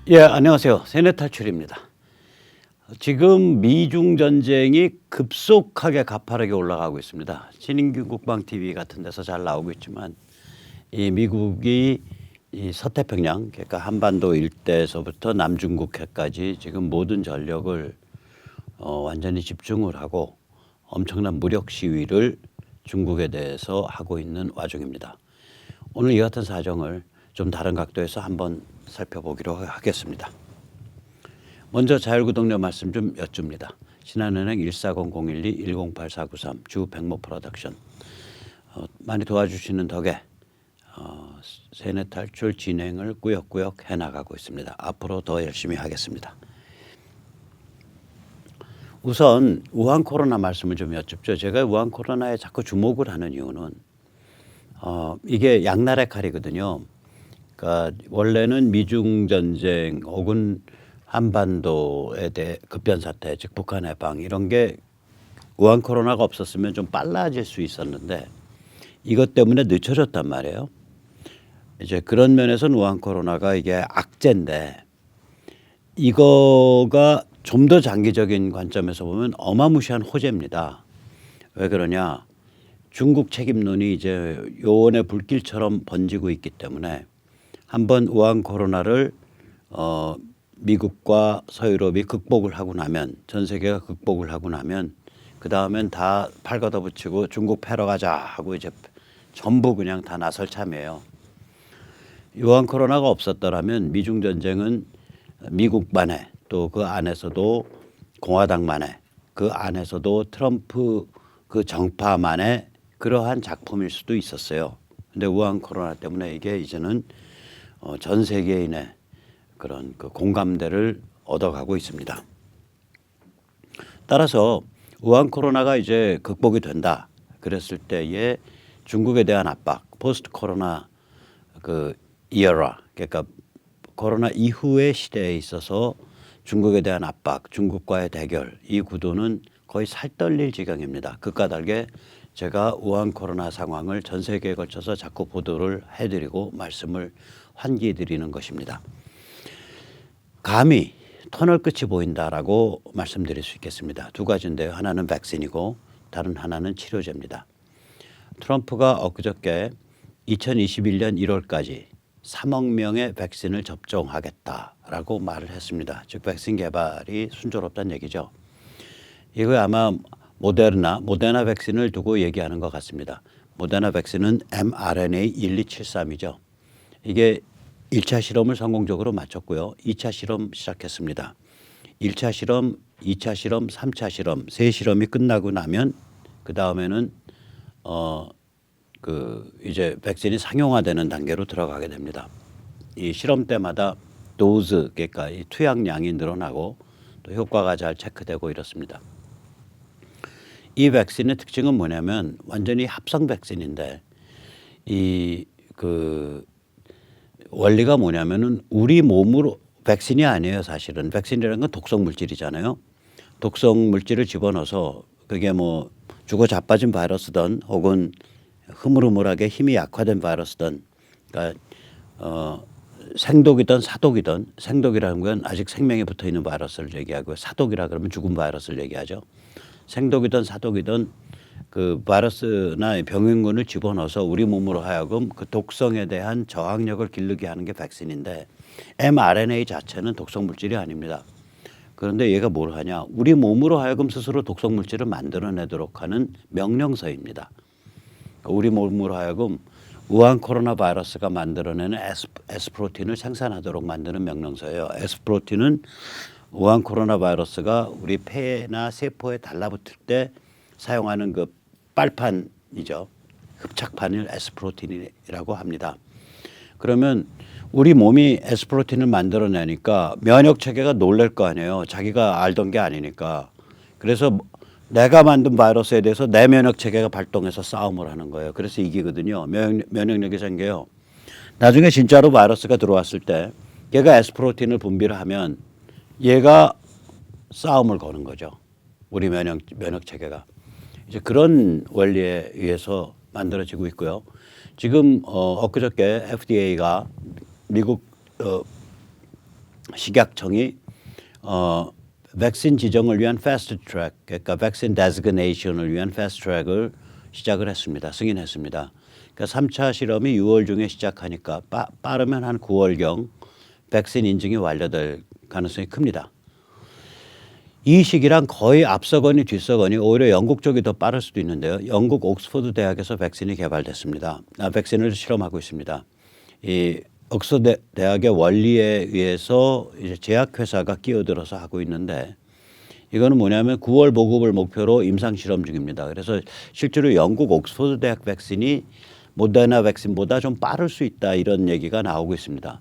예, 안녕하세요. 세뇌 탈출입니다. 지금 미중 전쟁이 급속하게 가파르게 올라가고 있습니다. 신인규 국방 TV 같은 데서 잘 나오고 있지만 이 미국이 이 서태평양 그러니까 한반도 일대에서부터 남중국해까지 지금 모든 전력을 완전히 집중을 하고 엄청난 무력 시위를 중국에 대해서 하고 있는 와중입니다. 오늘 이 같은 사정을 좀 다른 각도에서 한번 살펴보기로 하겠습니다. 먼저 자율구독료 말씀 좀 여쭙니다. 신한은행 140-012-108493 주 백모 프로덕션 많이 도와주시는 덕에 세뇌 탈출 진행을 꾸역꾸역 해나가고 있습니다. 앞으로 더 열심히 하겠습니다. 우선 우한 코로나 말씀을 좀 여쭙죠. 제가 우한 코로나에 자꾸 주목을 하는 이유는 이게 양날의 칼이거든요. 그러니까 원래는 미중 전쟁 혹은 한반도에 대해 급변 사태, 즉 북한 해방 이런 게 우한 코로나가 없었으면 좀 빨라질 수 있었는데 이것 때문에 늦춰졌단 말이에요. 이제 그런 면에서는 우한 코로나가 이게 악재인데 이거가 좀 더 장기적인 관점에서 보면 어마무시한 호재입니다. 왜 그러냐? 중국 책임론이 이제 요원의 불길처럼 번지고 있기 때문에 한번 우한 코로나를 미국과 서유럽이 극복을 하고 나면 전 세계가 극복을 하고 나면 그 다음엔 다 팔 걷어붙이고 중국 패러 가자 하고 이제 전부 그냥 다 나설 참이에요. 우한 코로나가 없었더라면 미중 전쟁은 미국만의 또 그 안에서도 공화당만의 그 안에서도 트럼프 그 정파만의 그러한 작품일 수도 있었어요. 근데 우한 코로나 때문에 이게 이제는 전 세계인의 그런 그 공감대를 얻어가고 있습니다. 따라서 우한 코로나가 이제 극복이 된다 그랬을 때에 중국에 대한 압박, 포스트 코로나 그 이어라, 그러니까 코로나 이후의 시대에 있어서 중국에 대한 압박, 중국과의 대결 이 구도는 거의 살떨릴 지경입니다. 극과 달게 제가 우한 코로나 상황을 전 세계에 걸쳐서 자꾸 보도를 해드리고 말씀을 환기해드리는 것입니다. 감히 터널 끝이 보인다라고 말씀드릴 수 있겠습니다. 두 가지인데요. 하나는 백신이고 다른 하나는 치료제입니다. 트럼프가 엊그저께 2021년 1월까지 3억 명의 백신을 접종하겠다라고 말을 했습니다. 즉 백신 개발이 순조롭다는 얘기죠. 이거 아마 모데나 백신을 두고 얘기하는 것 같습니다. 모데나 백신은 mRNA 1273이죠. 이게 1차 실험을 성공적으로 마쳤고요. 2차 실험 시작했습니다. 1차 실험, 2차 실험, 3차 실험 세 실험이 끝나고 나면 그 다음에는 이제 백신이 상용화되는 단계로 들어가게 됩니다. 이 실험 때마다 도즈 그러니까 이 투약량이 늘어나고 또 효과가 잘 체크되고 이렇습니다. 이 백신의 특징은 뭐냐면 완전히 합성 백신인데 이 원리가 뭐냐면은 우리 몸으로 백신이 아니에요. 사실은 백신이라는 건 독성 물질이잖아요. 독성 물질을 집어넣어서 그게 뭐 죽어 자빠진 바이러스든 혹은 흐물흐물하게 힘이 약화된 바이러스든 그러니까 생독이든 사독이든 생독이라는 건 아직 생명이 붙어 있는 바이러스를 얘기하고요. 사독이라 그러면 죽은 바이러스를 얘기하죠. 생독이든 사독이든 그 바이러스나 병균군을 집어넣어서 우리 몸으로 하여금 그 독성에 대한 저항력을 기르게 하는 게 백신인데 mRNA 자체는 독성 물질이 아닙니다. 그런데 얘가 뭘 하냐? 우리 몸으로 하여금 스스로 독성 물질을 만들어내도록 하는 명령서입니다. 우리 몸으로 하여금 우한 코로나 바이러스가 만들어내는 S프로틴을 생산하도록 만드는 명령서예요. S프로틴은 우한 코로나 바이러스가 우리 폐나 세포에 달라붙을 때 사용하는 그 빨판이죠. 흡착판을 S프로틴이라고 합니다. 그러면 우리 몸이 S프로틴을 만들어내니까 면역 체계가 놀랄 거 아니에요. 자기가 알던 게 아니니까. 그래서 내가 만든 바이러스에 대해서 내 면역 체계가 발동해서 싸움을 하는 거예요. 그래서 이기거든요. 면역력이 생겨요. 나중에 진짜로 바이러스가 들어왔을 때 얘가 S프로틴을 분비를 하면 얘가 싸움을 거는 거죠. 우리 면역 체계가. 이제 그런 원리에 의해서 만들어지고 있고요. 지금 엊그저께 FDA가 미국 식약청이 백신 지정을 위한 패스트 트랙, 그러니까 백신 데지그네이션을 위한 패스트 트랙을 시작을 했습니다. 승인했습니다. 그러니까 3차 실험이 6월 중에 시작하니까 빠르면 한 9월경 백신 인증이 완료될 가능성이 큽니다. 이 시기랑 거의 앞서거니 뒤서거니 오히려 영국 쪽이 더 빠를 수도 있는데요. 영국 옥스퍼드 대학에서 백신이 개발됐습니다. 백신을 실험하고 있습니다. 이 옥스퍼드 대학의 원리에 의해서 이제 제약회사가 끼어들어서 하고 있는데 이거는 뭐냐면 9월 보급을 목표로 임상 실험 중입니다. 그래서 실제로 영국 옥스퍼드 대학 백신이 모더나 백신보다 좀 빠를 수 있다 이런 얘기가 나오고 있습니다.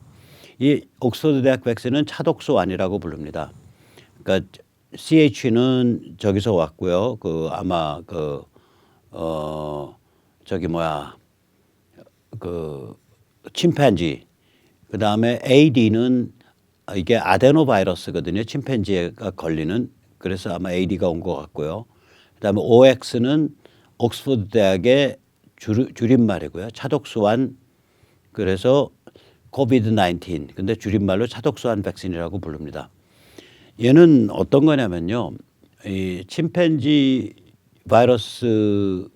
이 옥스퍼드 대학 백신은 차독소안이라고 부릅니다. 그러니까 CH는 저기서 왔고요. 그 아마 저기 뭐야 그 침팬지. 그 다음에 AD는 이게 아데노 바이러스거든요. 침팬지가 걸리는. 그래서 아마 AD가 온 것 같고요. 그 다음에 OX는 옥스퍼드 대학의 줄임말이고요. 차독소안. 그래서 코비드-19. 근데 줄임말로 차독소안 백신이라고 부릅니다. 얘는 어떤 거냐면요. 이 침팬지 바이러스로부터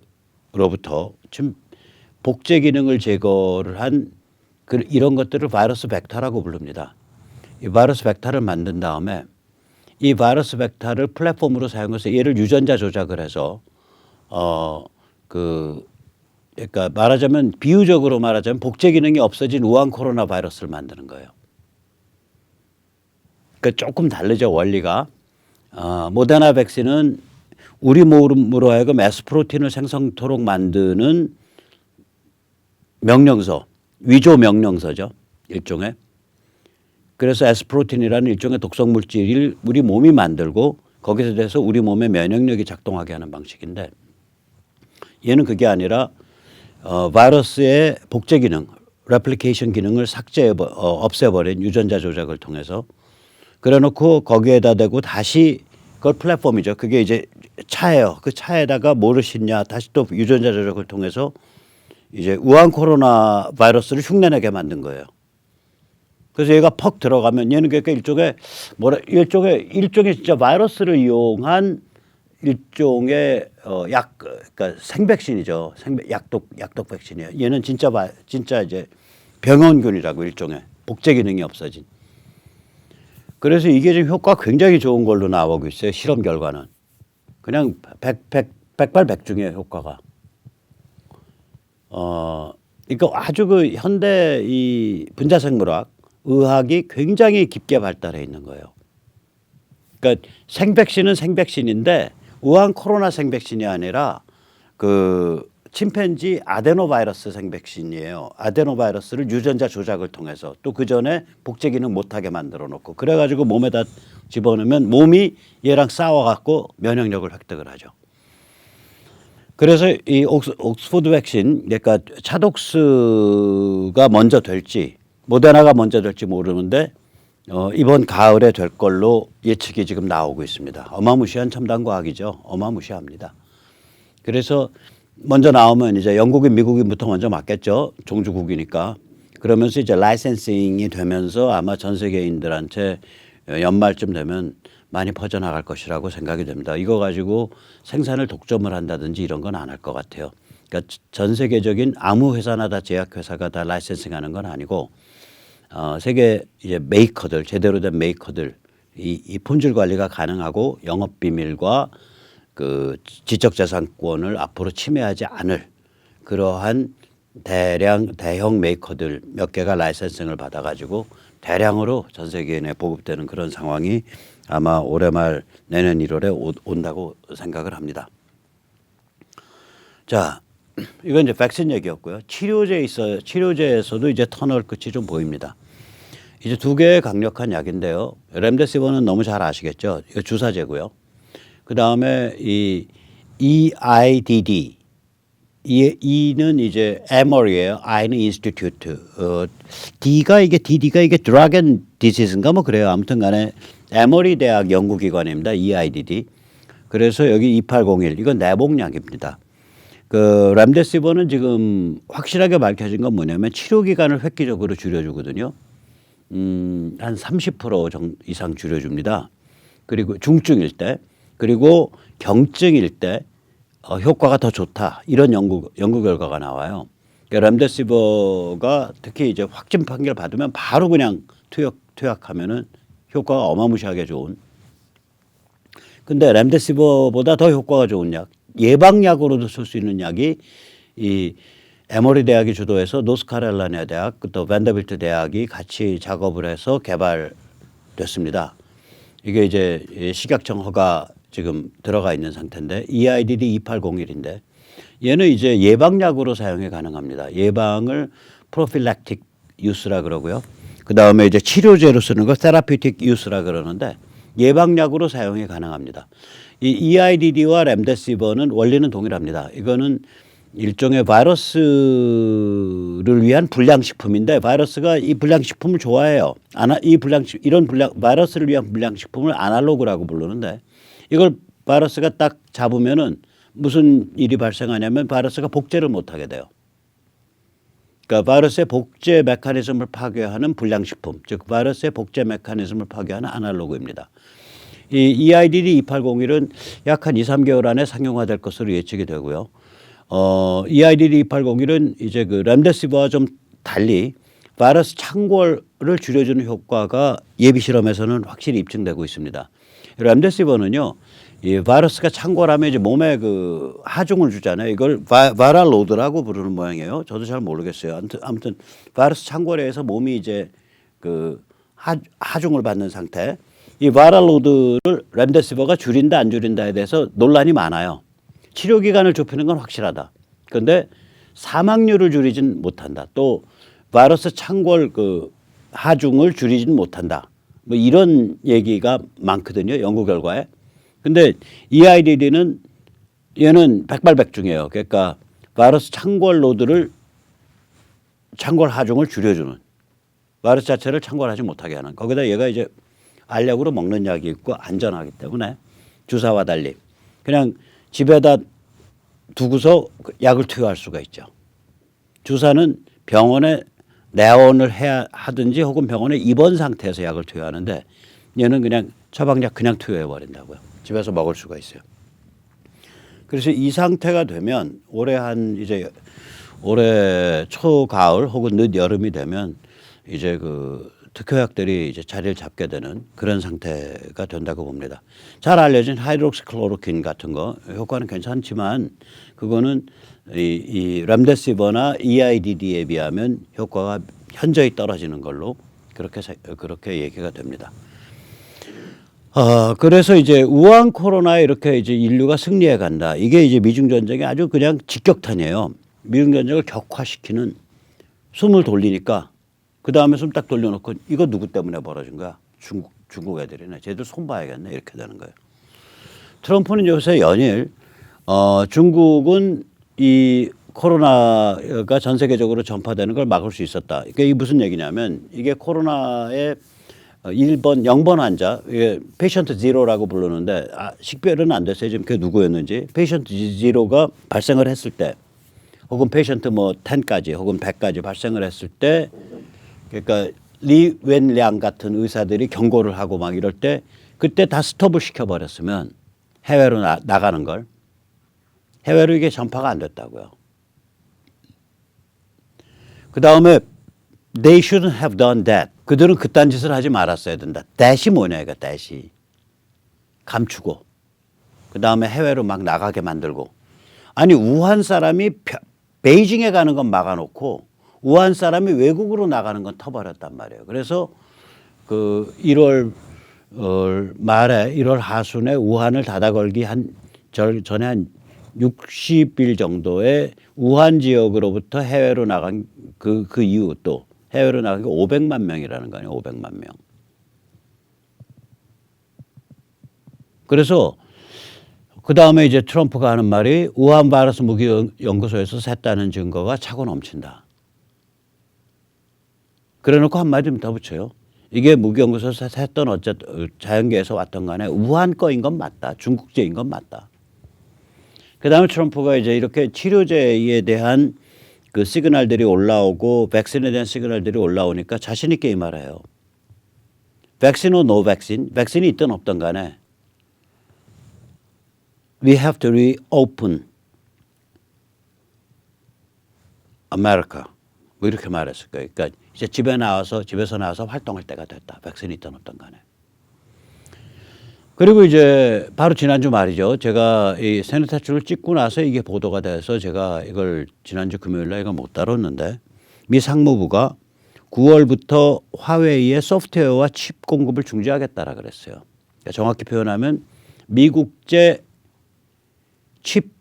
복제 기능을 제거를 한 이런 것들을 바이러스 벡터라고 부릅니다. 이 바이러스 벡터를 만든 다음에 이 바이러스 벡터를 플랫폼으로 사용해서 얘를 유전자 조작을 해서 그러니까 말하자면 비유적으로 말하자면 복제 기능이 없어진 우한 코로나 바이러스를 만드는 거예요. 그러니까 조금 다르죠 원리가. 모더나 백신은 우리 몸으로 하여금 S 프로틴을 생성토록 만드는 명령서, 위조 명령서죠 일종의. 그래서 S 프로틴이라는 일종의 독성 물질을 우리 몸이 만들고 거기서 돼서 우리 몸의 면역력이 작동하게 하는 방식인데 얘는 그게 아니라 바이러스의 복제 기능, 레플리케이션 기능을 없애버린 유전자 조작을 통해서 그래놓고 거기에다 대고 다시 그걸 플랫폼이죠. 그게 이제 차예요. 그 차에다가 뭐를 싣냐 다시 또 유전자 조작을 통해서 이제 우한 코로나 바이러스를 흉내내게 만든 거예요. 그래서 얘가 퍽 들어가면 얘는 그러니까 일종의 진짜 바이러스를 이용한 일종의 그러니까 생백신이죠. 약독 백신이에요. 얘는 진짜 이제 병원균이라고 일종의 복제 기능이 없어진. 그래서 이게 지금 효과가 굉장히 좋은 걸로 나오고 있어요. 실험 결과는. 그냥 백발백중이에요 효과가. 그러니까 아주 그 현대 이 분자생물학, 의학이 굉장히 깊게 발달해 있는 거예요. 그러니까 생백신은 생백신인데 우한 코로나 생백신이 아니라 그 침팬지 아데노바이러스 생백신이에요. 아데노바이러스를 유전자 조작을 통해서 또 그 전에 복제 기능 못하게 만들어 놓고 그래가지고 몸에다 집어넣으면 몸이 얘랑 싸워갖고 면역력을 획득을 하죠. 그래서 이 옥스퍼드 백신, 그러니까 차독스가 먼저 될지 모더나가 먼저 될지 모르는데 이번 가을에 될 걸로 예측이 지금 나오고 있습니다. 어마무시한 첨단 과학이죠. 어마무시합니다. 그래서 먼저 나오면 이제 영국인, 미국인부터 먼저 맞겠죠. 종주국이니까. 그러면서 이제 라이센싱이 되면서 아마 전 세계인들한테 연말쯤 되면 많이 퍼져나갈 것이라고 생각이 됩니다. 이거 가지고 생산을 독점을 한다든지 이런 건 안 할 것 같아요. 그러니까 전 세계적인 아무 회사나 다 제약회사가 다 라이센싱하는 건 아니고 세계 이제 메이커들, 제대로 된 메이커들 이 품질 관리가 가능하고 영업 비밀과 그 지적재산권을 앞으로 침해하지 않을 그러한 대형 메이커들 몇 개가 라이센싱을 받아가지고 대량으로 전 세계에 보급되는 그런 상황이 아마 올해 말 내년 1월에 온다고 생각을 합니다. 자, 이건 이제 백신 얘기였고요. 치료제에서도 이제 터널 끝이 좀 보입니다. 이제 두 개의 강력한 약인데요. 렘데시버는 너무 잘 아시겠죠. 이거 주사제고요. 그 다음에 이 EIDD, E는 이제 Emory예요. I는 Institute. DD가 이게 Drug and Disease인가 뭐 그래요. 아무튼간에 에머리 대학 연구기관입니다. EIDD. 그래서 여기 2801 이건 내복약입니다. 그 렘데시버는 지금 확실하게 밝혀진 건 뭐냐면 치료 기간을 획기적으로 줄여주거든요. 한 30% 이상 줄여줍니다. 그리고 중증일 때, 그리고 경증일 때 효과가 더 좋다. 이런 연구 결과가 나와요. 그러니까 렘데시버가 특히 이제 확진 판결 받으면 바로 그냥 투약하면은 효과가 어마무시하게 좋은. 근데 렘데시버보다 더 효과가 좋은 약, 예방약으로도 쓸 수 있는 약이 이 에머리 대학이 주도해서 노스카롤라이나 대학 또 밴더빌트 대학이 같이 작업을 해서 개발됐습니다. 이게 이제 식약청 허가 지금 들어가 있는 상태인데 EIDD 2801인데 얘는 이제 예방약으로 사용이 가능합니다. 예방을 프로필락틱 유스라 그러고요. 그 다음에 이제 치료제로 쓰는 거 세라피틱 유스라 그러는데 예방약으로 사용이 가능합니다. 이 EIDD와 렘데시버는 원리는 동일합니다. 이거는 일종의 바이러스를 위한 불량식품인데 바이러스가 이 불량식품을 좋아해요. 바이러스를 위한 불량식품을 아날로그라고 부르는데 이걸 바이러스가 딱 잡으면은 무슨 일이 발생하냐면 바이러스가 복제를 못하게 돼요. 그러니까 바이러스의 복제 메커니즘을 파괴하는 불량식품, 즉 바이러스의 복제 메커니즘을 파괴하는 아날로그입니다. 이 EIDD 2801은 약 한 2, 3개월 안에 상용화될 것으로 예측이 되고요. EIDD 2801은 이제 그 렘데시버와 좀 달리 바이러스 창궐을 줄여주는 효과가 예비 실험에서는 확실히 입증되고 있습니다. 렘데시버는요, 이 바이러스가 창궐하면 이제 몸에 그 하중을 주잖아요. 이걸 바이럴 로드라고 부르는 모양이에요. 저도 잘 모르겠어요. 아무튼 바이러스 창궐에 의해서 몸이 이제 그 하중을 받는 상태. 이 바이럴 로드를 렘데시버가 줄인다 안 줄인다에 대해서 논란이 많아요. 치료 기간을 좁히는 건 확실하다. 그런데 사망률을 줄이진 못한다. 또 바이러스 창궐 그 하중을 줄이진 못한다. 뭐 이런 얘기가 많거든요. 연구 결과에. 근데 EIDD는 얘는 백발백중이에요. 그러니까 바이러스 창궐 로드를 창궐 하중을 줄여주는, 바이러스 자체를 창궐하지 못하게 하는. 거기다 얘가 이제 알약으로 먹는 약이 있고 안전하기 때문에 주사와 달리 그냥 집에다 두고서 약을 투여할 수가 있죠. 주사는 병원에 내원을 해야 하든지 혹은 병원에 입원 상태에서 약을 투여하는데 얘는 그냥 처방약 그냥 투여해 버린다고요. 집에서 먹을 수가 있어요. 그래서 이 상태가 되면 올해 초가을 혹은 늦 여름이 되면 이제 그 특효약들이 이제 자리를 잡게 되는 그런 상태가 된다고 봅니다. 잘 알려진 하이드록시클로로킨 같은 거 효과는 괜찮지만 그거는 이 렘데시버나 EIDD에 비하면 효과가 현저히 떨어지는 걸로 그렇게 얘기가 됩니다. 그래서 이제 우한 코로나에 이렇게 이제 인류가 승리해 간다. 이게 이제 미중 전쟁이 아주 그냥 직격탄이에요. 미중 전쟁을 격화시키는, 숨을 돌리니까 그 다음에 숨 딱 돌려놓고 이거 누구 때문에 벌어진 거야? 중국 애들이네. 쟤들 손 봐야겠네. 이렇게 되는 거예요. 트럼프는 요새 연일 중국은 이 코로나가 전 세계적으로 전파되는 걸 막을 수 있었다. 이게 무슨 얘기냐면 이게 코로나의 1번 0번 환자, 이게 페이션트 제로라고 부르는데 식별은 안 됐어요. 지금 그게 누구였는지. 페이션트 제로가 발생을 했을 때 혹은 페이션트 뭐 10까지 혹은 100까지 발생을 했을 때 그러니까 리 웬량 같은 의사들이 경고를 하고 막 이럴 때 그때 다 스톱을 시켜버렸으면 해외로 나가는 걸, 해외로 이게 전파가 안 됐다고요. 그 다음에 They shouldn't have done that. 그들은 그딴 짓을 하지 말았어야 된다. that이 뭐냐 이거 that이. 감추고 그 다음에 해외로 막 나가게 만들고. 아니 우한 사람이 베이징에 가는 건 막아놓고 우한 사람이 외국으로 나가는 건 터버렸단 말이에요. 그래서 그 1월 말에 1월 하순에 우한을 닫아걸기 전에 한 60일 정도의 우한 지역으로부터 해외로 나간 그 이후 또 해외로 나간 게 500만 명이라는 거 아니에요. 500만 명. 그래서 그 다음에 이제 트럼프가 하는 말이 우한 바이러스 무기 연구소에서 샜다는 증거가 차고 넘친다. 그래놓고 한마디 더 붙여요. 이게 무기 연구소에서 샜던 어쨌든 자연계에서 왔던 간에 우한 거인 건 맞다. 중국제인 건 맞다. 그 다음에 트럼프가 이제 이렇게 치료제에 대한 그 시그널들이 올라오고 백신에 대한 시그널들이 올라오니까 자신 있게 이 말해요. vaccine or no vaccine, 백신이 있든 없든 간에 we have to reopen America. 뭐 이렇게 말했을 거예요. 그러니까 이제 집에서 나와서 활동할 때가 됐다. 백신이 있든 없든 간에. 그리고 이제 바로 지난주 말이죠. 제가 이 세네타출을 찍고 나서 이게 보도가 돼서 제가 이걸 지난주 금요일 날 이걸 못 다뤘는데 미 상무부가 9월부터 화웨이의 소프트웨어와 칩 공급을 중지하겠다라 그랬어요. 그러니까 정확히 표현하면 미국제 칩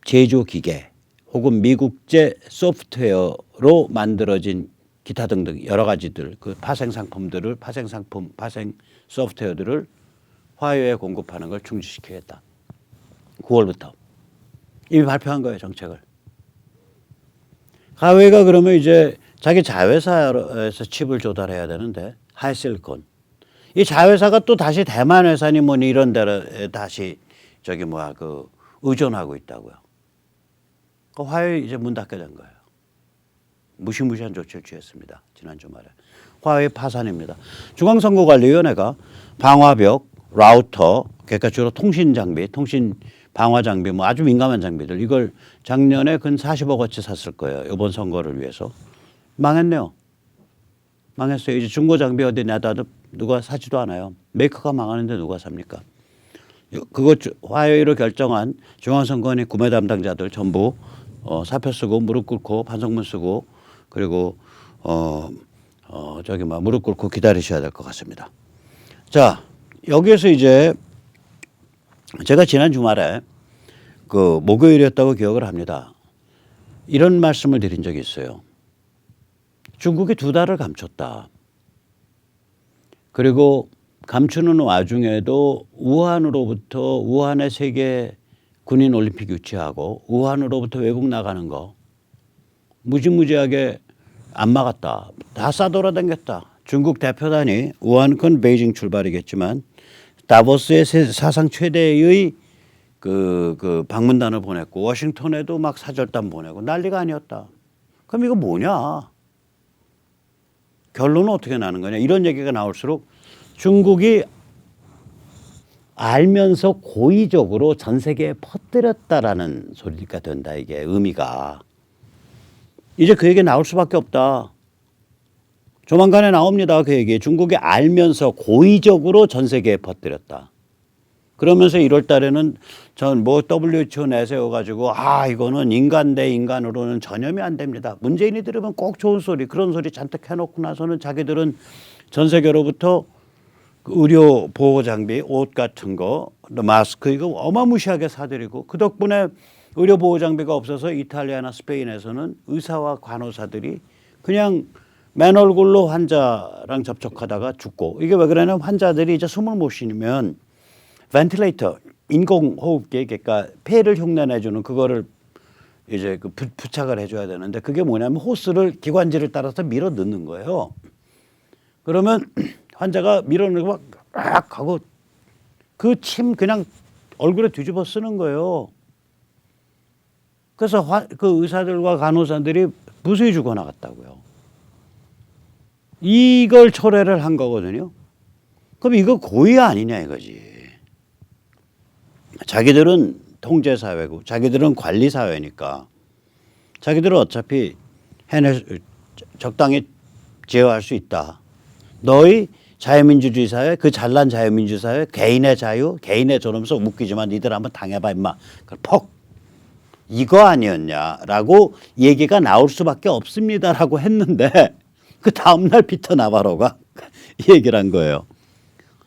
제조 기계 혹은 미국제 소프트웨어로 만들어진 기타 등등 여러 가지들 그 파생 소프트웨어들을 화웨이에 공급하는 걸 중지시키겠다. 9월부터. 이미 발표한 거예요, 정책을. 화웨이가 그러면 이제 자기 자회사에서 칩을 조달해야 되는데 하이실리콘. 이 자회사가 또 다시 대만 회사니 뭐니 이런 데를 다시 의존하고 있다고요. 그 화웨이 이제 문 닫게 된 거예요. 무시무시한 조치를 취했습니다. 지난 주말에. 화웨이 파산입니다. 중앙선거관리위원회가 방화벽, 라우터, 그러니까 주로 통신 장비, 통신 방화 장비, 뭐 아주 민감한 장비들 이걸 작년에 근 40억어치 샀을 거예요. 이번 선거를 위해서. 망했네요. 망했어요. 이제 중고 장비 어디 내다도 누가 사지도 않아요. 메이커가 망하는데 누가 삽니까? 그거 화웨이로 결정한 중앙선거관리 구매 담당자들 전부 사표 쓰고 무릎 꿇고 반성문 쓰고 그리고 무릎 꿇고 기다리셔야 될 것 같습니다. 자, 여기에서 이제 제가 지난 주말에 그 목요일이었다고 기억을 합니다. 이런 말씀을 드린 적이 있어요. 중국이 2달을 감췄다. 그리고 감추는 와중에도 우한의 세계 군인 올림픽 유치하고 우한으로부터 외국 나가는 거 무지무지하게 안 막았다. 다 싸돌아다녔다. 중국 대표단이 우한 건 베이징 출발이겠지만 다보스에 사상 최대의 그 방문단을 보냈고 워싱턴에도 막 사절단 보내고 난리가 아니었다. 그럼 이거 뭐냐? 결론은 어떻게 나는 거냐? 이런 얘기가 나올수록 중국이 알면서 고의적으로 전 세계에 퍼뜨렸다라는 소리가 된다. 이게 의미가. 이제 그 얘기 나올 수밖에 없다. 조만간에 나옵니다. 그 얘기. 중국이 알면서 고의적으로 전 세계에 퍼뜨렸다. 그러면서 1월 달에는 WHO 내세워가지고 이거는 인간 대 인간으로는 전염이 안 됩니다. 문재인이 들으면 꼭 좋은 소리 그런 소리 잔뜩 해놓고 나서는 자기들은 전 세계로부터 의료 보호 장비, 옷 같은 거, 마스크 이거 어마무시하게 사들이고 그 덕분에 의료 보호 장비가 없어서 이탈리아나 스페인에서는 의사와 간호사들이 그냥 맨 얼굴로 환자랑 접촉하다가 죽고 이게 왜 그러냐면 환자들이 이제 숨을 못 쉬면 벤틸레이터 인공호흡기 그러니까 폐를 흉내내주는 그거를 이제 부착을 해줘야 되는데 그게 뭐냐면 호스를 기관지를 따라서 밀어 넣는 거예요. 그러면 환자가 밀어넣고 막 하고 그 침 그냥 얼굴에 뒤집어 쓰는 거예요. 그래서 그 의사들과 간호사들이 무수히 죽어나갔다고요. 이걸 초래를 한 거거든요. 그럼 이거 고의 아니냐 이거지. 자기들은 통제사회고 자기들은 관리사회니까 자기들은 어차피 적당히 제어할 수 있다. 너희 자유민주주의 사회, 그 잘난 자유민주주의 사회, 개인의 자유, 개인의 존엄서 웃기지만 니들 한번 당해봐 임마. 퍽 이거 아니었냐라고 얘기가 나올 수밖에 없습니다라고 했는데 그 다음날 피터 나바로가 얘기를 한 거예요.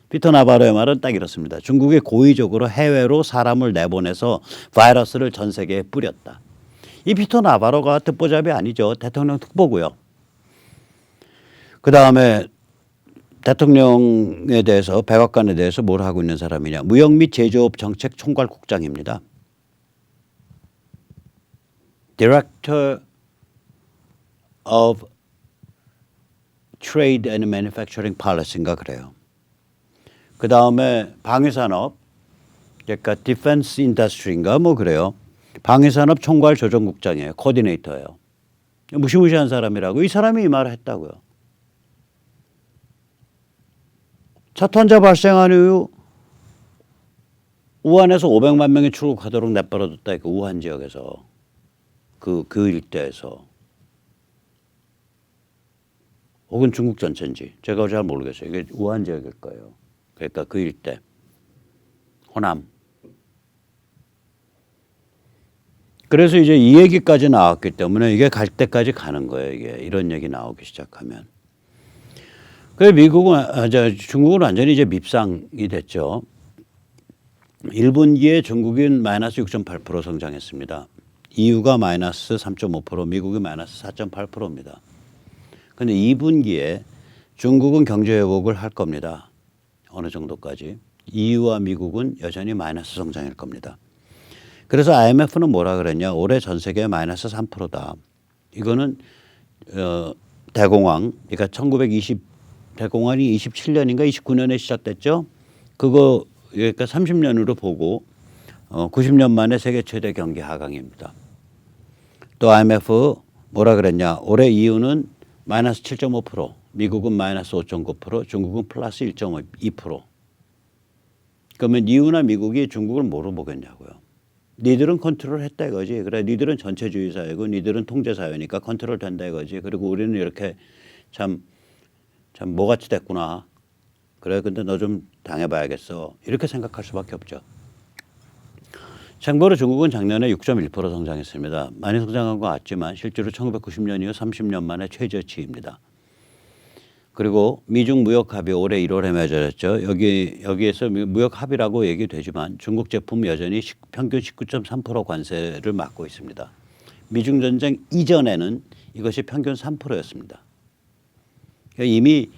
피터 나바로의 말은 딱 이렇습니다. 중국이 고의적으로 해외로 사람을 내보내서 바이러스를 전 세계에 뿌렸다. 이 피터 나바로가 듣보잡이 아니죠. 대통령 특보고요. 그다음에 대통령에 대해서 백악관에 대해서 뭘 하고 있는 사람이냐. 무역 및 제조업 정책 총괄국장입니다. Director of Trade and Manufacturing Policy인가 그래요. 그다음에 방위산업 그러니까 Defense Industry인가 뭐 그래요. 방위산업 총괄 조정국장이에요. 코디네이터예요. 무시무시한 사람이라고 이 사람이 이 말을 했다고요. 첫 환자 발생한 이후 우한에서 500만 명이 출국하도록 내버려뒀다. 그 우한 지역에서 그 일대에서 혹은 중국 전체인지 제가 잘 모르겠어요. 이게 우한 지역일 거예요. 그러니까 그 일대 호남. 그래서 이제 이 얘기까지 나왔기 때문에 이게 갈 때까지 가는 거예요. 이게 이런 얘기 나오기 시작하면. 그래서 중국은 완전히 이제 밉상이 됐죠. 1분기에 중국은 마이너스 6.8% 성장했습니다. EU가 마이너스 3.5%, 미국이 마이너스 4.8%입니다. 그런데 2분기에 중국은 경제 회복을 할 겁니다. 어느 정도까지. EU와 미국은 여전히 마이너스 성장일 겁니다. 그래서 IMF는 뭐라 그랬냐. 올해 전 세계 마이너스 3%다. 이거는 대공황, 그러니까 1920 대공황이 27년인가 29년에 시작됐죠. 그거 그러니까 30년으로 보고 90년 만에 세계 최대 경기 하강입니다. 또 IMF 뭐라 그랬냐. 올해 EU는 마이너스 7.5%, 미국은 마이너스 5.9%, 중국은 플러스 1.2%. 그러면 EU나 미국이 중국을 뭐로 보겠냐고요. 니들은 컨트롤 했다 이거지. 그래, 니들은 전체주의 사회고 니들은 통제 사회니까 컨트롤 된다 이거지. 그리고 우리는 이렇게 참 뭐같이 됐구나. 그래, 근데 너 좀 당해봐야겠어. 이렇게 생각할 수밖에 없죠. 참고로 중국은 작년에 6.1% 성장했습니다. 많이 성장한 것 같지만 실제로 1990년 이후 30년 만에 최저치입니다. 그리고 미중 무역 합의 올해 1월에 맺어졌죠. 여기에서 무역 합의라고 얘기되지만 중국 제품 여전히 평균 19.3% 관세를 맞고 있습니다. 미중 전쟁 이전에는 이것이 평균 3%였습니다. 그러니까 이미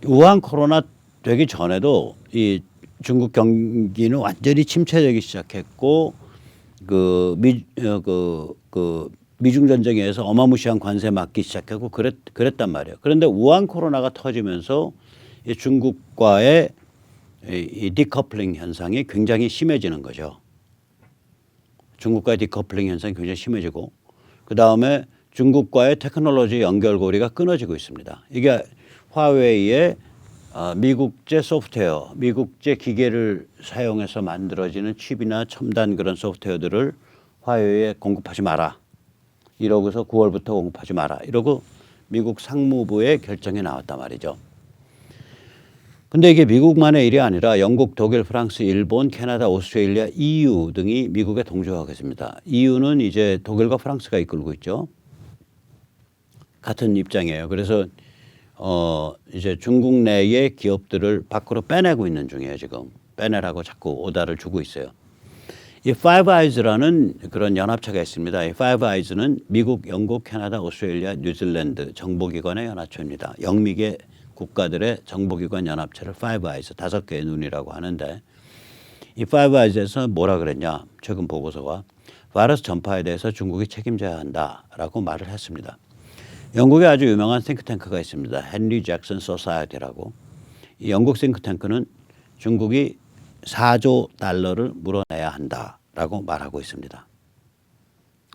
우한 코로나 되기 전에도 이 중국 경기는 완전히 침체되기 시작했고 미중 전쟁에 의해서 어마무시한 관세 맞기 시작하고 그랬단 말이에요. 그런데 우한 코로나가 터지면서 이 중국과의 이 디커플링 현상이 굉장히 심해지는 거죠. 중국과의 디커플링 현상이 굉장히 심해지고 그다음에 중국과의 테크놀로지 연결고리가 끊어지고 있습니다. 이게 화웨이의 미국제 소프트웨어, 미국제 기계를 사용해서 만들어지는 칩이나 첨단 그런 소프트웨어들을 화웨이에 공급하지 마라. 이러고서 9월부터 공급하지 마라. 이러고 미국 상무부의 결정이 나왔단 말이죠. 근데 이게 미국만의 일이 아니라 영국, 독일, 프랑스, 일본, 캐나다, 오스트레일리아, EU 등이 미국에 동조하겠습니다. EU는 이제 독일과 프랑스가 이끌고 있죠. 같은 입장이에요. 그래서 이제 중국 내의 기업들을 밖으로 빼내고 있는 중이에요. 지금 빼내라고 자꾸 오다를 주고 있어요. 이 Five Eyes라는 그런 연합체가 있습니다. 이 Five Eyes는 미국, 영국, 캐나다, 오스트레일리아, 뉴질랜드 정보기관의 연합체입니다. 영미계 국가들의 정보기관 연합체를 Five Eyes, 5개의 눈이라고 하는데 이 Five Eyes에서 뭐라 그랬냐. 최근 보고서가 바이러스 전파에 대해서 중국이 책임져야 한다라고 말을 했습니다. 영국에 아주 유명한 싱크탱크가 있습니다. 헨리 잭슨 소사이어티라고. 이 영국 싱크탱크는 중국이 4조 달러를 물어내야 한다라고 말하고 있습니다.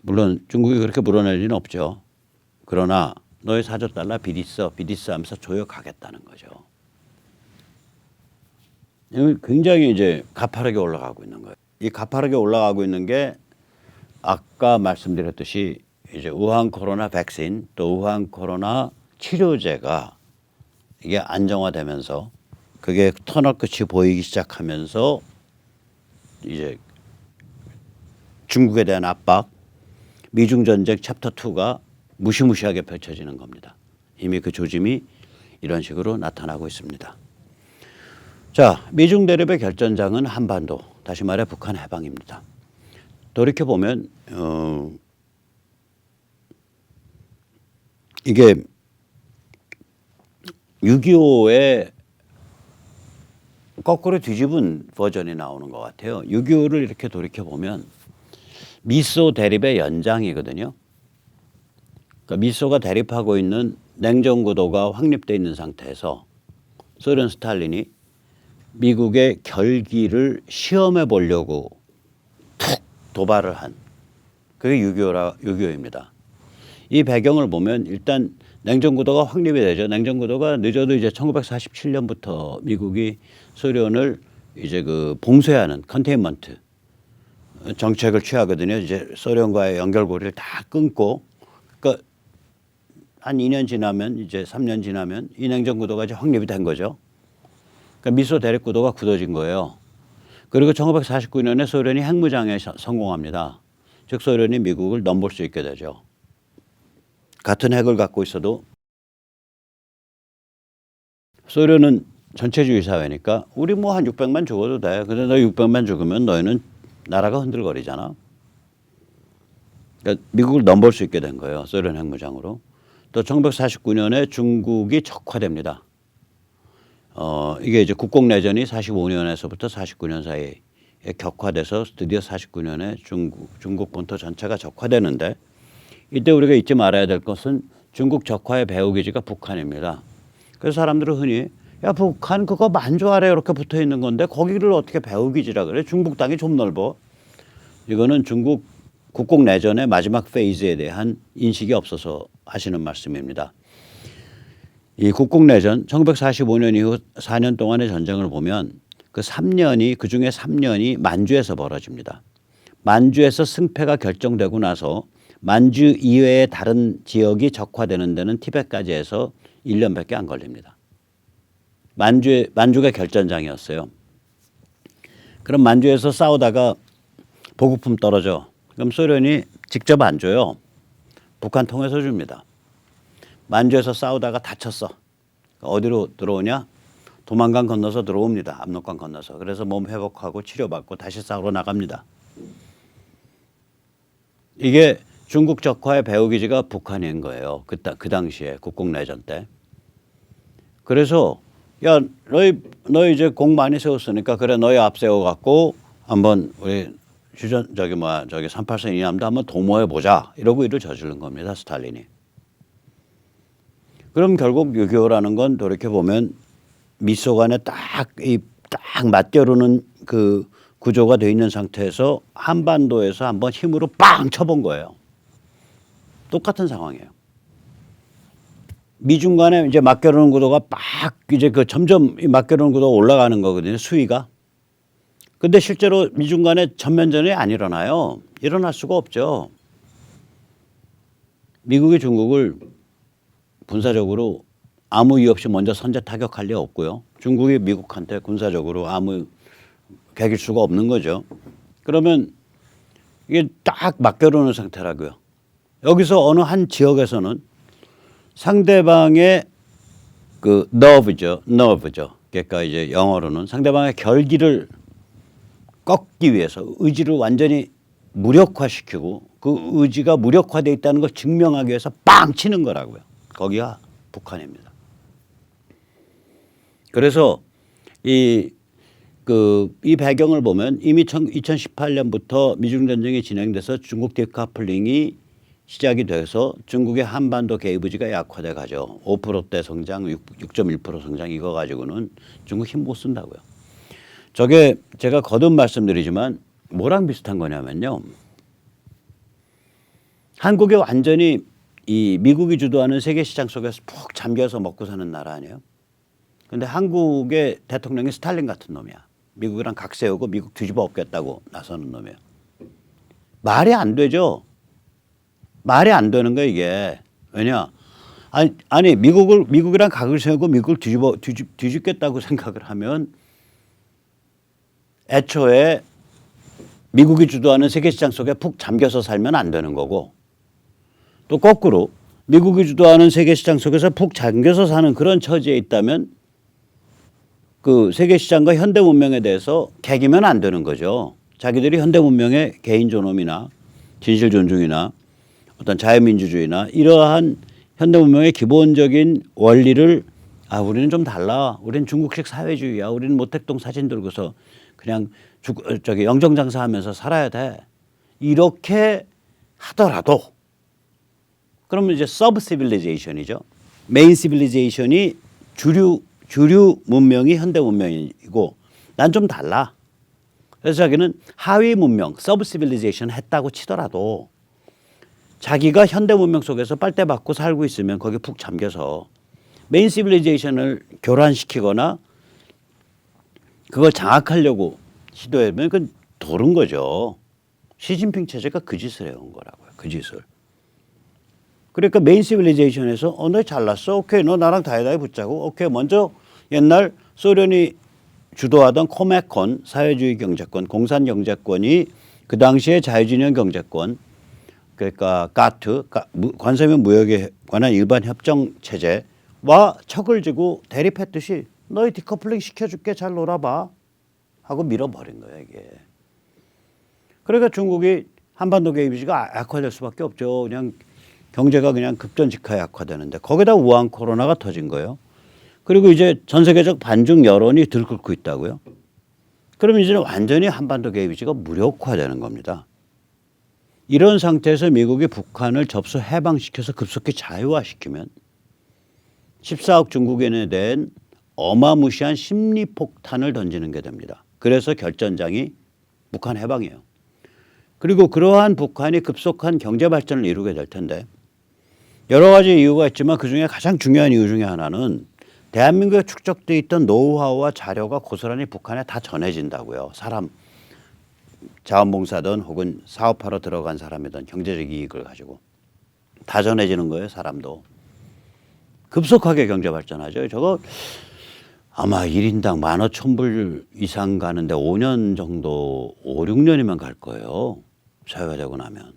물론 중국이 그렇게 물어낼 리는 없죠. 그러나 너의 4조 달러 비디스 하면서 조역하겠다는 거죠. 굉장히 이제 가파르게 올라가고 있는 거예요. 이 가파르게 올라가고 있는 게 아까 말씀드렸듯이 이제 우한 코로나 백신 또 우한 코로나 치료제가 이게 안정화되면서 그게 터널 끝이 보이기 시작하면서 이제 중국에 대한 압박, 미중 전쟁 챕터 2가 무시무시하게 펼쳐지는 겁니다. 이미 그 조짐이 이런 식으로 나타나고 있습니다. 자, 미중 대립의 결전장은 한반도, 다시 말해 북한 해방입니다. 돌이켜 보면 이게 6.25의 거꾸로 뒤집은 버전이 나오는 것 같아요. 6.25를 이렇게 돌이켜보면 미소 대립의 연장이거든요. 그러니까 미소가 대립하고 있는 냉전구도가 확립되어 있는 상태에서 소련 스탈린이 미국의 결기를 시험해 보려고 툭 도발을 한 그게 6.25입니다. 이 배경을 보면 일단 냉전 구도가 확립이 되죠. 냉전 구도가 늦어도 이제 1947년부터 미국이 소련을 이제 그 봉쇄하는 컨테인먼트 정책을 취하거든요. 이제 소련과의 연결고리를 다 끊고, 그러니까 한 2년 지나면 이제 3년 지나면 이 냉전 구도가 이제 확립이 된 거죠. 그러니까 미소 대립 구도가 굳어진 거예요. 그리고 1949년에 소련이 핵무장에 성공합니다. 즉 소련이 미국을 넘볼 수 있게 되죠. 같은 핵을 갖고 있어도 소련은 전체주의 사회니까 우리 뭐 한 600만 죽어도 돼. 근데 너 600만 죽으면 너희는 나라가 흔들거리잖아. 그러니까 미국을 넘볼 수 있게 된 거예요. 소련 핵무장으로. 또 1949년에 중국이 적화됩니다. 이게 이제 국공내전이 45년에서부터 49년 사이에 격화돼서 드디어 49년에 중국 본토 전체가 적화되는데, 이때 우리가 잊지 말아야 될 것은 중국 적화의 배후기지가 북한입니다. 그래서 사람들은 흔히 야 북한 그거 만주 아래 이렇게 붙어 있는 건데 거기를 어떻게 배후기지라 그래? 중국 땅이 좀 넓어. 이거는 중국 국공내전의 마지막 페이즈에 대한 인식이 없어서 하시는 말씀입니다. 이 국공내전 1945년 이후 4년 동안의 전쟁을 보면 그 3년이 그중에 3년이 만주에서 벌어집니다. 만주에서 승패가 결정되고 나서 만주 이외의 다른 지역이 적화되는 데는 티벳까지 해서 1년밖에 안 걸립니다. 만주가 결전장이었어요. 그럼 만주에서 싸우다가 보급품 떨어져. 그럼 소련이 직접 안 줘요. 북한 통해서 줍니다. 만주에서 싸우다가 다쳤어. 어디로 들어오냐? 도망강 건너서 들어옵니다. 압록강 건너서. 그래서 몸 회복하고 치료받고 다시 싸우러 나갑니다. 이게 중국 적화의 배후기지가 북한인 거예요. 그 당시에 국공내전 때. 그래서 야 너희 이제 공 많이 세웠으니까 그래 너희 앞세워 갖고 한번 우리 저기 3.8선 이남도 한번 도모해 보자 이러고 일을 저지른 겁니다. 스탈린이. 그럼 결국 6.25라는 건 돌이켜 보면 미소 간에 딱 맞겨루는 그 구조가 되어 있는 상태에서 한반도에서 한번 힘으로 빵 쳐본 거예요. 똑같은 상황이에요. 미중 간에 이제 맞겨루는 구도가 막 이제 그 점점 이 맞겨루는 구도가 올라가는 거거든요. 수위가. 근데 실제로 미중 간에 전면전이 안 일어나요. 일어날 수가 없죠. 미국이 중국을 군사적으로 아무 이유 없이 먼저 선제 타격할 리 없고요. 중국이 미국한테 군사적으로 아무 개길 수가 없는 거죠. 그러면 이게 딱 맞겨루는 상태라고요. 여기서 어느 한 지역에서는 상대방의 그 nerve죠. 그러니까 이제 영어로는 상대방의 결기를 꺾기 위해서 의지를 완전히 무력화시키고 그 의지가 무력화되어 있다는 걸 증명하기 위해서 빵 치는 거라고요. 거기가 북한입니다. 그래서 이 배경을 보면 이미 2018년부터 미중 전쟁이 진행돼서 중국 디커플링이 시작이 돼서 중국의 한반도 개입 의지가 약화돼 가죠. 5%대 성장, 6.1% 성장 이거 가지고는 중국 힘 못 쓴다고요. 저게 제가 거듭 말씀드리지만 뭐랑 비슷한 거냐면요. 한국이 완전히 이 미국이 주도하는 세계 시장 속에서 푹 잠겨서 먹고 사는 나라 아니에요. 근데 한국의 대통령이 스탈린 같은 놈이야. 미국이랑 각 세우고 미국 뒤집어 엎겠다고 나서는 놈이에요. 말이 안 되죠. 말이 안 되는 거야 이게. 왜냐? 아니 미국이랑 각을 세우고 미국을 뒤집겠다고 생각을 하면 애초에 미국이 주도하는 세계 시장 속에 푹 잠겨서 살면 안 되는 거고, 또 거꾸로 미국이 주도하는 세계 시장 속에서 푹 잠겨서 사는 그런 처지에 있다면 그 세계 시장과 현대 문명에 대해서 개기면 안 되는 거죠. 자기들이 현대 문명의 개인 존엄이나 진실 존중이나 어떤 자유민주주의나 이러한 현대 문명의 기본적인 원리를 우리는 좀 달라. 우리는 중국식 사회주의야. 우리는 모택동 사진 들고서 그냥 영정장사하면서 살아야 돼. 이렇게 하더라도 그러면 이제 서브 시빌리제이션이죠. 메인 시빌리제이션이 주류 문명이 현대 문명이고 난 좀 달라. 그래서 자기는 하위 문명 서브 시빌리제이션 했다고 치더라도 자기가 현대 문명 속에서 빨대 받고 살고 있으면 거기에 푹 잠겨서 메인 시빌리제이션을 교란시키거나 그걸 장악하려고 시도하면 그건 도른 거죠. 시진핑 체제가 그 짓을 해온 거라고요. 그 짓을. 그러니까 메인 시빌리제이션에서 너 잘났어. 오케이. 너 나랑 다이다이 붙자고. 오케이. 먼저 옛날 소련이 주도하던 코메콘 사회주의 경제권, 공산 경제권이 그 당시에 자유진영 경제권 그러니까 가트 관세면 무역에 관한 일반 협정 체제와 척을 지고 대립했듯이 너희 디커플링 시켜줄게 잘 놀아봐 하고 밀어버린 거예요 이게. 그러니까 중국이 한반도 개입지가 악화될 수밖에 없죠. 그냥 경제가 그냥 급전직하에 악화되는데 거기다 우한 코로나가 터진 거예요. 그리고 이제 전 세계적 반중 여론이 들끓고 있다고요. 그럼 이제는 완전히 한반도 개입지가 무력화되는 겁니다. 이런 상태에서 미국이 북한을 접수 해방시켜서 급속히 자유화시키면 14억 중국인에 대한 어마무시한 심리폭탄을 던지는 게 됩니다. 그래서 결전장이 북한 해방이에요. 그리고 그러한 북한이 급속한 경제 발전을 이루게 될 텐데 여러 가지 이유가 있지만 그중에 가장 중요한 이유 중에 하나는 대한민국에 축적돼 있던 노하우와 자료가 고스란히 북한에 다 전해진다고요. 사람 자원봉사든 혹은 사업하러 들어간 사람이든 경제적 이익을 가지고 다 전해지는 거예요. 사람도. 급속하게 경제 발전하죠. 저거 아마 1인당 15,000불 이상 가는데 5년 정도 5, 6년이면 갈 거예요. 사회가 되고 나면.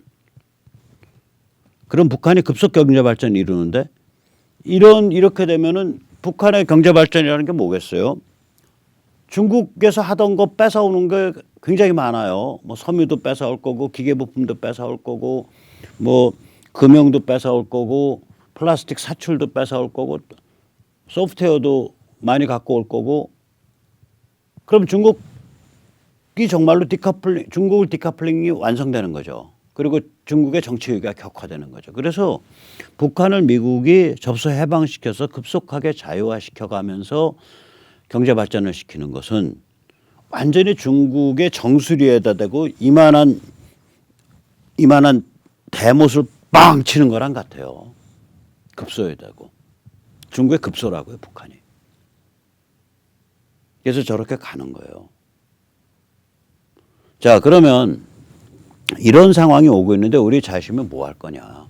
그럼 북한이 급속 경제 발전을 이루는데 이렇게 되면은 북한의 경제 발전이라는 게 뭐겠어요? 중국에서 하던 거 뺏어오는 게 굉장히 많아요. 뭐 섬유도 뺏어올 거고 기계부품도 뺏어올 거고 뭐 금형도 뺏어올 거고 플라스틱 사출도 뺏어올 거고 소프트웨어도 많이 갖고 올 거고 그럼 중국이 정말로 중국을 디커플링이 완성되는 거죠. 그리고 중국의 정치 위기가 격화되는 거죠. 그래서 북한을 미국이 접수 해방시켜서 급속하게 자유화시켜가면서 경제 발전을 시키는 것은 완전히 중국의 정수리에다 대고 이만한 대못을 빵 치는 거랑 같아요. 급소에 대고. 중국의 급소라고요, 북한이. 그래서 저렇게 가는 거예요. 자, 그러면 이런 상황이 오고 있는데 우리 자신은 뭐 할 거냐.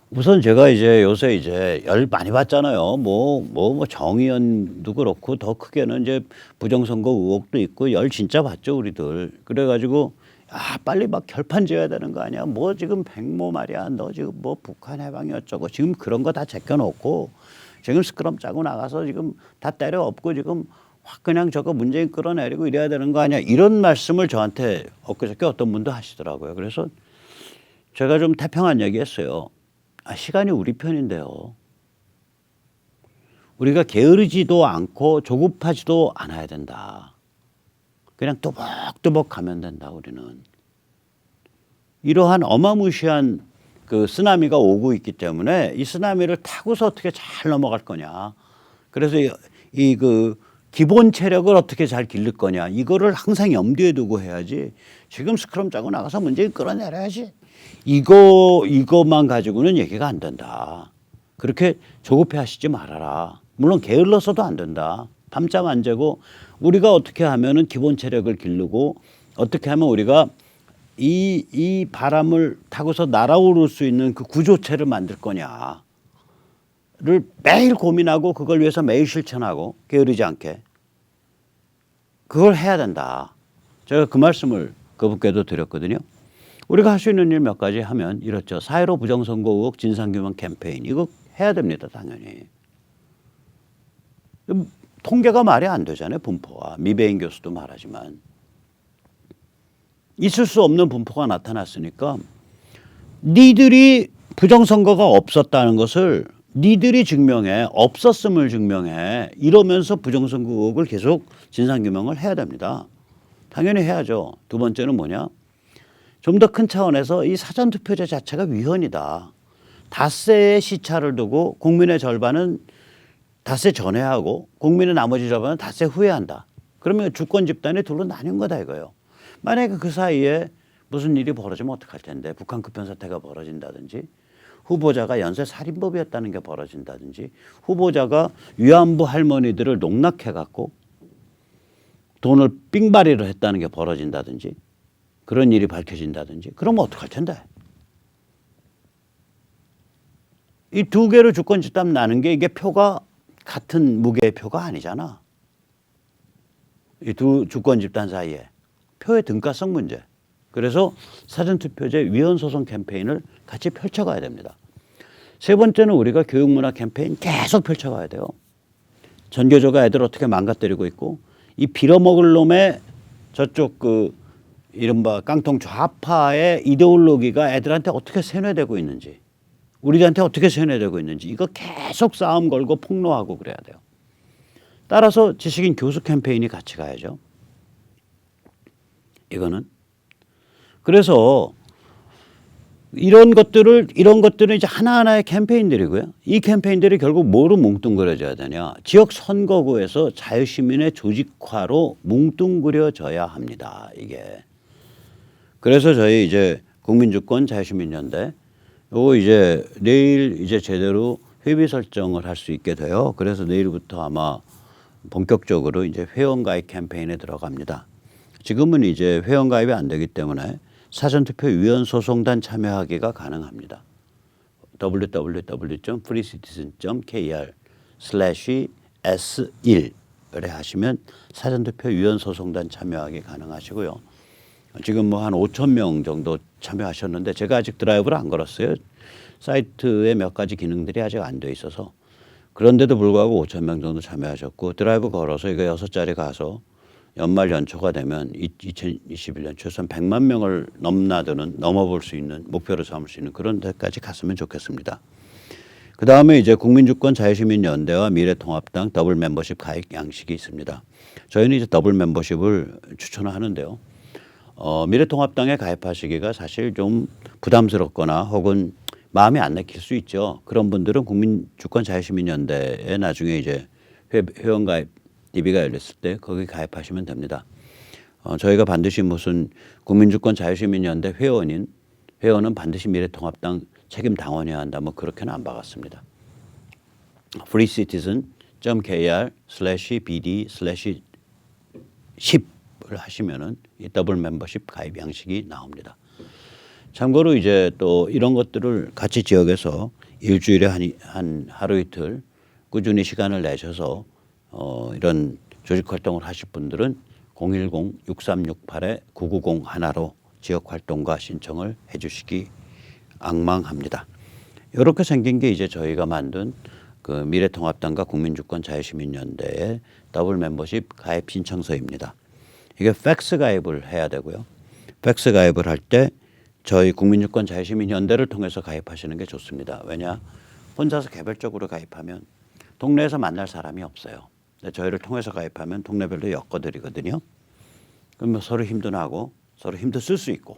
우선 제가 이제 요새 이제 열 많이 받잖아요. 뭐 정의연도 그렇고 더 크게는 이제 부정선거 의혹도 있고 열 진짜 받죠, 우리들. 그래가지고 빨리 막 결판 지어야 되는 거 아니야. 뭐 지금 백모 말이야. 너 지금 뭐 북한 해방이 어쩌고 지금 그런 거 다 제껴놓고 지금 스크럼 짜고 나가서 지금 다 때려 엎고 지금 확 그냥 저거 문재인 끌어내리고 이래야 되는 거 아니야. 이런 말씀을 저한테 엊그저께 어떤 분도 하시더라고요. 그래서 제가 좀 태평한 얘기했어요. 시간이 우리 편인데요. 우리가 게으르지도 않고 조급하지도 않아야 된다. 그냥 또박또박 가면 된다, 우리는. 이러한 어마무시한 그 쓰나미가 오고 있기 때문에 이 쓰나미를 타고서 어떻게 잘 넘어갈 거냐. 그래서 그 기본 체력을 어떻게 잘 기를 거냐. 이거를 항상 염두에 두고 해야지. 지금 스크럼 짜고 나가서 문재인 끌어내려야지. 이거만 가지고는 얘기가 안 된다. 그렇게 조급해 하시지 말아라. 물론 게을러서도 안 된다. 밤잠 안 자고 우리가 어떻게 하면은 기본 체력을 기르고 어떻게 하면 우리가 이 바람을 타고서 날아오를 수 있는 그 구조체를 만들 거냐를 매일 고민하고 그걸 위해서 매일 실천하고 게으르지 않게 그걸 해야 된다. 제가 그 말씀을 그분께도 드렸거든요. 우리가 할 수 있는 일 몇 가지 하면 이렇죠. 4.15 부정선거 의혹 진상규명 캠페인 이거 해야 됩니다. 당연히. 통계가 말이 안 되잖아요. 분포가. 미배인 교수도 말하지만. 있을 수 없는 분포가 나타났으니까 니들이 부정선거가 없었다는 것을 니들이 증명해. 없었음을 증명해. 이러면서 부정선거 의혹을 계속 진상규명을 해야 됩니다. 당연히 해야죠. 두 번째는 뭐냐. 좀 더 큰 차원에서 이 사전투표제 자체가 위헌이다. 닷새의 시차를 두고 국민의 절반은 닷새 전에 하고 국민의 나머지 절반은 닷새 후에 한다. 그러면 주권 집단이 둘로 나뉜 거다 이거예요. 만약에 그 사이에 무슨 일이 벌어지면 어떡할 텐데 북한 급변 사태가 벌어진다든지 후보자가 연쇄 살인범이었다는 게 벌어진다든지 후보자가 위안부 할머니들을 농락해갖고 돈을 삥바리로 했다는 게 벌어진다든지 그런 일이 밝혀진다든지 그러면 어떡할 텐데. 이 두 개로 주권 집단 나는 게 이게 표가 같은 무게의 표가 아니잖아. 이 두 주권 집단 사이에 표의 등가성 문제. 그래서 사전투표제 위헌소송 캠페인을 같이 펼쳐가야 됩니다. 세 번째는 우리가 교육문화 캠페인 계속 펼쳐가야 돼요. 전교조가 애들 어떻게 망가뜨리고 있고 이 빌어먹을 놈의 저쪽 그 이른바 깡통 좌파의 이데올로기가 애들한테 어떻게 세뇌되고 있는지 우리한테 어떻게 세뇌되고 있는지 이거 계속 싸움 걸고 폭로하고 그래야 돼요. 따라서 지식인 교수 캠페인이 같이 가야죠. 이거는 그래서 이런 것들은 이제 하나하나의 캠페인들이고요. 이 캠페인들이 결국 뭐로 뭉뚱그려져야 되냐? 지역 선거구에서 자유시민의 조직화로 뭉뚱그려져야 합니다. 이게. 그래서 저희 이제 국민주권 자유시민연대 요거 이제 내일 이제 제대로 회비 설정을 할 수 있게 돼요. 그래서 내일부터 아마 본격적으로 이제 회원가입 캠페인에 들어갑니다. 지금은 이제 회원가입이 안 되기 때문에 사전투표 위헌소송단 참여하기가 가능합니다. www.freecitizen.kr/S1을 하시면 사전투표 위헌소송단 참여하기 가능하시고요. 지금 뭐 한 5천 명 정도 참여하셨는데 제가 아직 드라이브를 안 걸었어요. 사이트에 몇 가지 기능들이 아직 안 돼 있어서 그런데도 불구하고 5천 명 정도 참여하셨고 드라이브 걸어서 이거 6자리 가서 연말 연초가 되면 2021년 최소한 100만 명을 넘어볼 수 있는 목표로 삼을 수 있는 그런 데까지 갔으면 좋겠습니다. 그다음에 이제 국민주권 자유시민연대와 미래통합당 더블 멤버십 가입 양식이 있습니다. 저희는 이제 더블 멤버십을 추천하는데요. 미래통합당에 가입하시기가 사실 좀 부담스럽거나 혹은 마음에 안 내킬 수 있죠. 그런 분들은 국민주권 자유시민연대에 나중에 이제 회원가입 DB가 열렸을 때 거기 가입하시면 됩니다. 저희가 반드시 무슨 국민주권 자유시민연대 회원은 반드시 미래통합당 책임 당원이어야 한다. 뭐 그렇게는 안 박았습니다. freecitizen.kr/bd/10을 하시면은 이 더블 멤버십 가입 양식이 나옵니다. 참고로 이제 또 이런 것들을 같이 지역에서 일주일에 한 하루 이틀 꾸준히 시간을 내셔서 이런 조직 활동을 하실 분들은 010-6368-9901로 지역 활동과 신청을 해 주시기 앙망합니다. 이렇게 생긴 게 이제 저희가 만든 그 미래통합당과 국민주권 자유시민연대의 더블 멤버십 가입 신청서입니다. 이게 팩스 가입을 해야 되고요. 팩스 가입을 할 때 저희 국민주권 자유시민연대를 통해서 가입하시는 게 좋습니다. 왜냐? 혼자서 개별적으로 가입하면 동네에서 만날 사람이 없어요. 저희를 통해서 가입하면 동네별로 엮어드리거든요. 그러면 서로 힘도 나고 서로 힘도 쓸 수 있고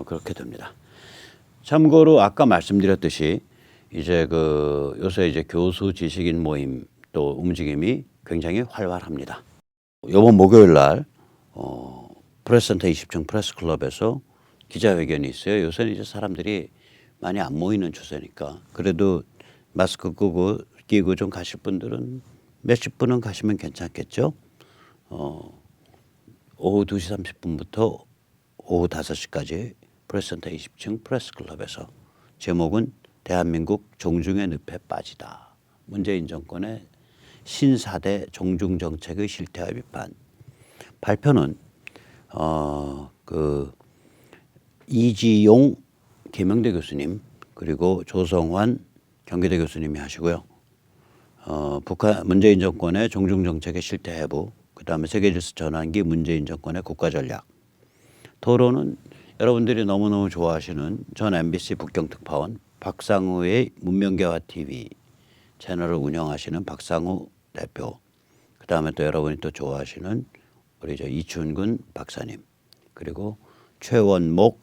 그렇게 됩니다. 참고로 아까 말씀드렸듯이 이제 그 요새 이제 교수 지식인 모임 또 움직임이 굉장히 활발합니다. 이번 목요일 날 프레스센터 20층 프레스클럽에서 기자회견이 있어요. 요새는 이제 사람들이 많이 안 모이는 추세니까 그래도 마스크 끼고 좀 가실 분들은 몇십 분은 가시면 괜찮겠죠. 오후 2시 30분부터 오후 5시까지 프레스센터 20층 프레스클럽에서 제목은 대한민국 종중의 늪에 빠지다. 문재인 정권의 신사대 종중정책의 실태와 비판. 발표는 이지용 계명대 교수님 그리고 조성환 경기대 교수님이 하시고요. 북한 문재인 정권의 종중정책의 실태 해부, 그다음에 세계질서 전환기 문재인 정권의 국가전략. 토론은 여러분들이 너무너무 좋아하시는 전 MBC 북경특파원 박상우의 문명개화 TV 채널을 운영하시는 박상우 대표, 그다음에 또 여러분이 또 좋아하시는 우리 저 이춘근 박사님, 그리고 최원목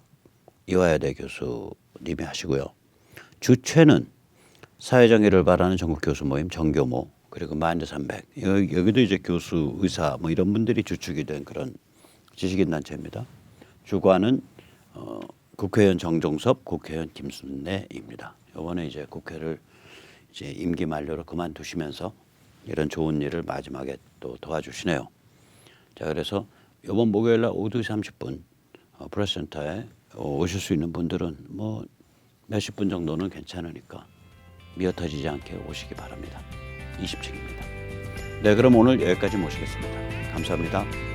이화여대 교수님이 하시고요. 주최는 사회정의를 바라는 전국 교수 모임 정교모, 그리고 마인드 300. 여기도 이제 교수, 의사 뭐 이런 분들이 주축이 된 그런 지식인 단체입니다. 주관은 국회의원 정종섭, 국회의원 김순례입니다. 이번에 이제 국회를 이제 임기 만료로 그만두시면서 이런 좋은 일을 마지막에 또 도와주시네요. 자, 그래서 이번 목요일 날 오후 2시 30분 프레스센터에 오실 수 있는 분들은 뭐 몇십 분 정도는 괜찮으니까 미어터지지 않게 오시기 바랍니다. 20층입니다. 네, 그럼 오늘 여기까지 모시겠습니다. 감사합니다.